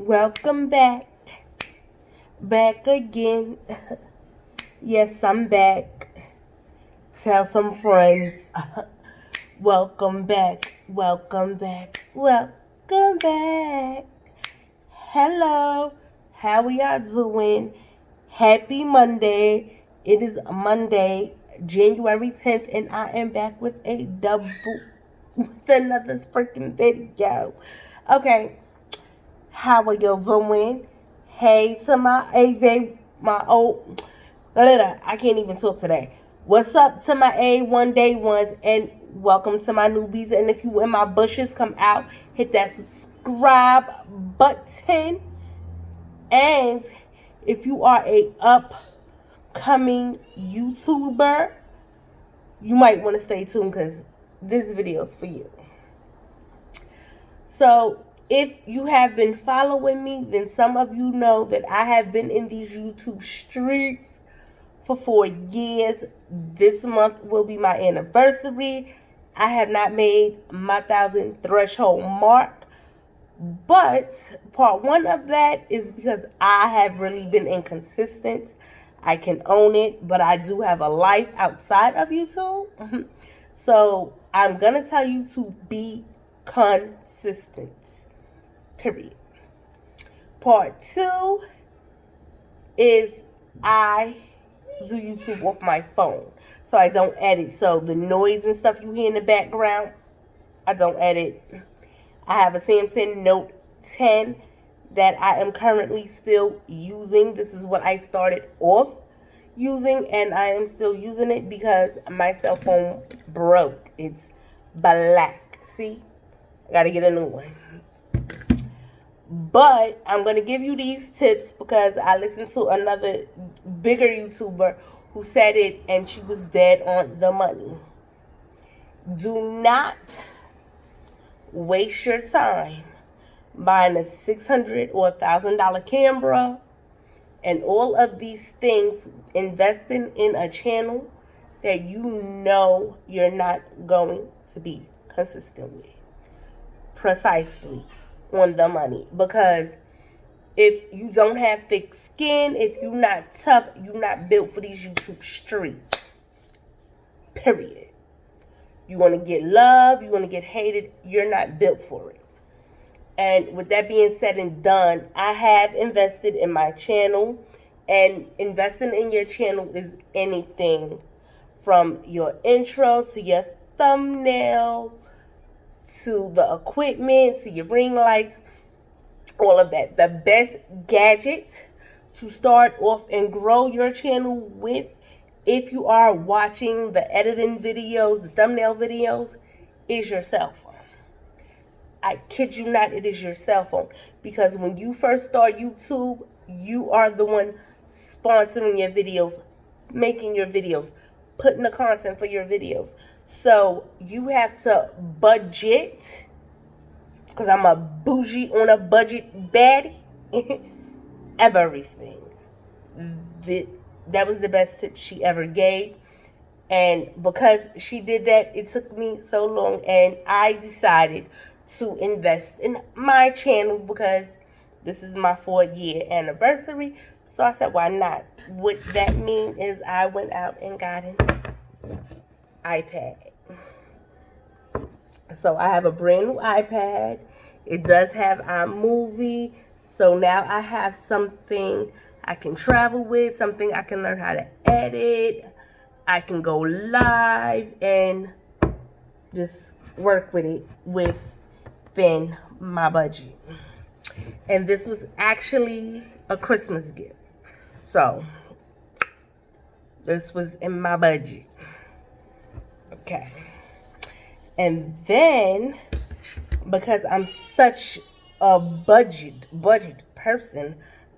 Welcome back. Back again. Yes, I'm back. Tell some friends. Welcome back. Welcome back. Welcome back. Hello. How are y'all doing? Happy Monday. It is Monday, January 10th, and I am back with with another freaking video. Okay. How are you doing? Hey to my AJ, my old, I can't even talk today. What's up to my A1 day ones, and welcome to my newbies. And if you in my bushes, come out, hit that subscribe button. And if you are a upcoming YouTuber, you might want to stay tuned because this video is for you. So if you have been following me, then some of you know that I have been in these YouTube streets for 4 years. This month will be my anniversary. I have not made my 1,000 threshold mark. But part one of that is because I have really been inconsistent. I can own it, but I do have a life outside of YouTube. So I'm going to tell you to be consistent. Period. Part two is I do YouTube off my phone. So I don't edit. So the noise and stuff you hear in the background, I don't edit. I have a Samsung Note 10 that I am currently still using. This is what I started off using, and I am still using it because my cell phone broke. It's black. See? I gotta get a new one. But I'm going to give you these tips because I listened to another bigger YouTuber who said it and she was dead on the money. Do not waste your time buying a $600 or $1,000 camera and all of these things, investing in a channel that you know you're not going to be consistent with. Precisely. On the money, because if you don't have thick skin, if you're not tough, you're not built for these YouTube streets. Period. You want to get love, you want to get hated, you're not built for it. And with that being said and done, I have invested in my channel, and investing in your channel is anything from your intro to your thumbnail to the equipment, to your ring lights, all of that. The best gadget to start off and grow your channel with, if you are watching the editing videos, the thumbnail videos, is your cell phone. I kid you not, it is your cell phone. Because when you first start YouTube, you are the one sponsoring your videos, making your videos, putting the content for your videos. So you have to budget, because I'm a bougie on a budget baddie. Everything. That was the best tip she ever gave. And because she did that, it took me so long, and I decided to invest in my channel because this is my 4-year anniversary. So I said, why not? What that means is I went out and got an iPad. So I have a brand new iPad. It does have iMovie. So now I have something I can travel with, something I can learn how to edit. I can go live and just work with it within my budget. And this was actually a Christmas gift. So this was in my budget. Okay. And then, because I'm such a budget person,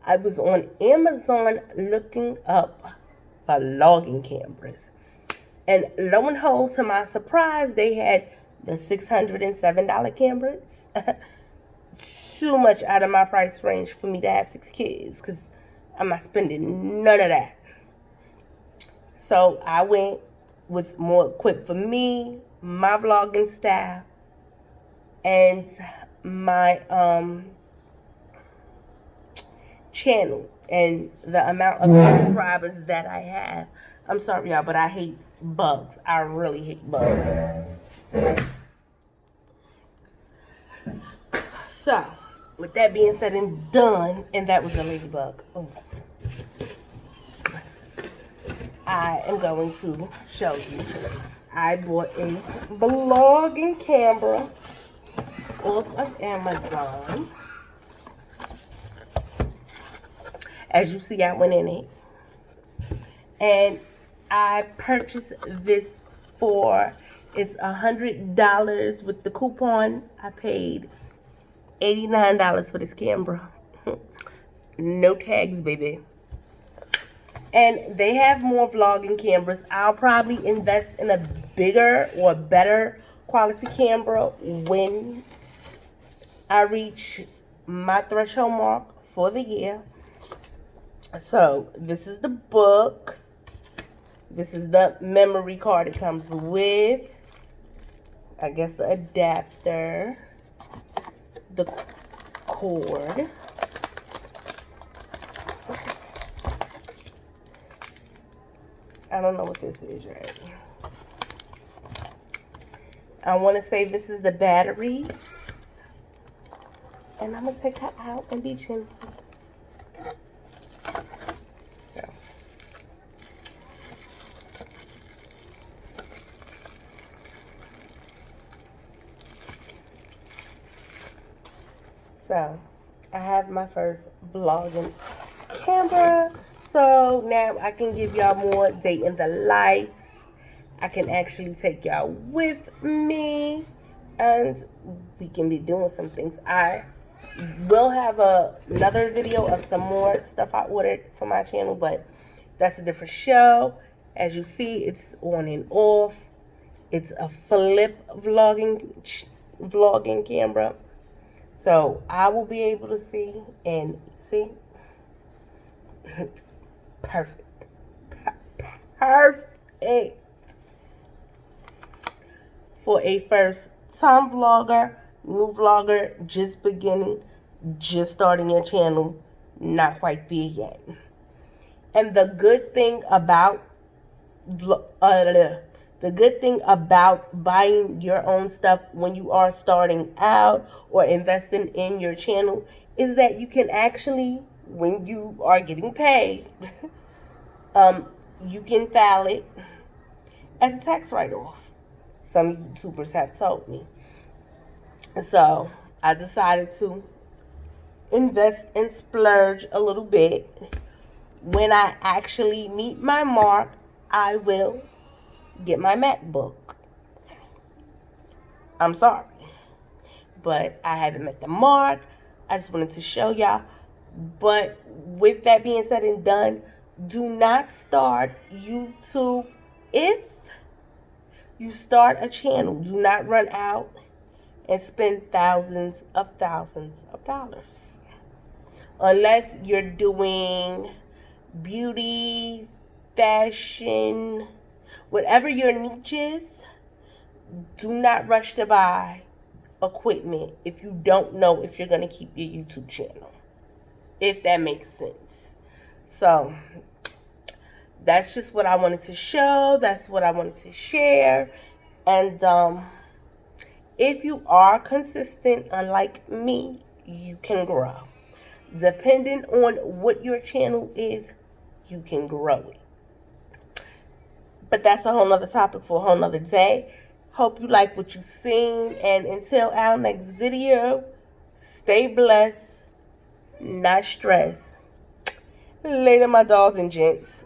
I was on Amazon looking up vlogging cameras. And lo and behold, to my surprise, they had the $607 cameras. Too much out of my price range for me to have 6 kids, because I'm not spending none of that. So I went with more equipped for me, my vlogging style, and my channel and the amount of subscribers that I have. I'm sorry, y'all, but I hate bugs. I really hate bugs. So, with that being said and done, and that was a ladybug. Oh. I am going to show you. I bought a vlogging camera off of Amazon. As you see, I went in it. And I purchased this for, it's $100 with the coupon. I paid $89 for this camera. No tags, baby. And they have more vlogging cameras. I'll probably invest in a bigger or better quality camera when I reach my threshold mark for the year. So, this is the book. This is the memory card it comes with. I guess the adapter. The cord. I don't know what this is, right? I want to say this is the battery. And I'm going to take her out and be gentle. So, I have my first vlogging camera. So, now I can give y'all more day in the life. I can actually take y'all with me. And we can be doing some things. I will have another video of some more stuff I ordered for my channel. But that's a different show. As you see, it's on and off. It's a flip vlogging camera. So, I will be able to see and see. Perfect. Perfect. For a first-time vlogger, new vlogger, just beginning, just starting your channel, not quite there yet. And the good thing about buying your own stuff when you are starting out or investing in your channel is that you can actually, when you are getting paid, you can file it as a tax write-off. Some YouTubers have told me. So I decided to invest and splurge a little bit. When I actually meet my mark, I will get my MacBook. I'm sorry, but I haven't met the mark. I just wanted to show y'all. But with that being said and done, do not start YouTube. If you start a channel, do not run out and spend thousands of dollars. Unless you're doing beauty, fashion, whatever your niche is, do not rush to buy equipment if you don't know if you're going to keep your YouTube channel. If that makes sense. So, that's just what I wanted to show. That's what I wanted to share. And if you are consistent, unlike me, you can grow. Depending on what your channel is, you can grow it. But that's a whole nother topic for a whole nother day. Hope you like what you've seen. And until our next video, stay blessed, not stressed. Later, my dolls and gents.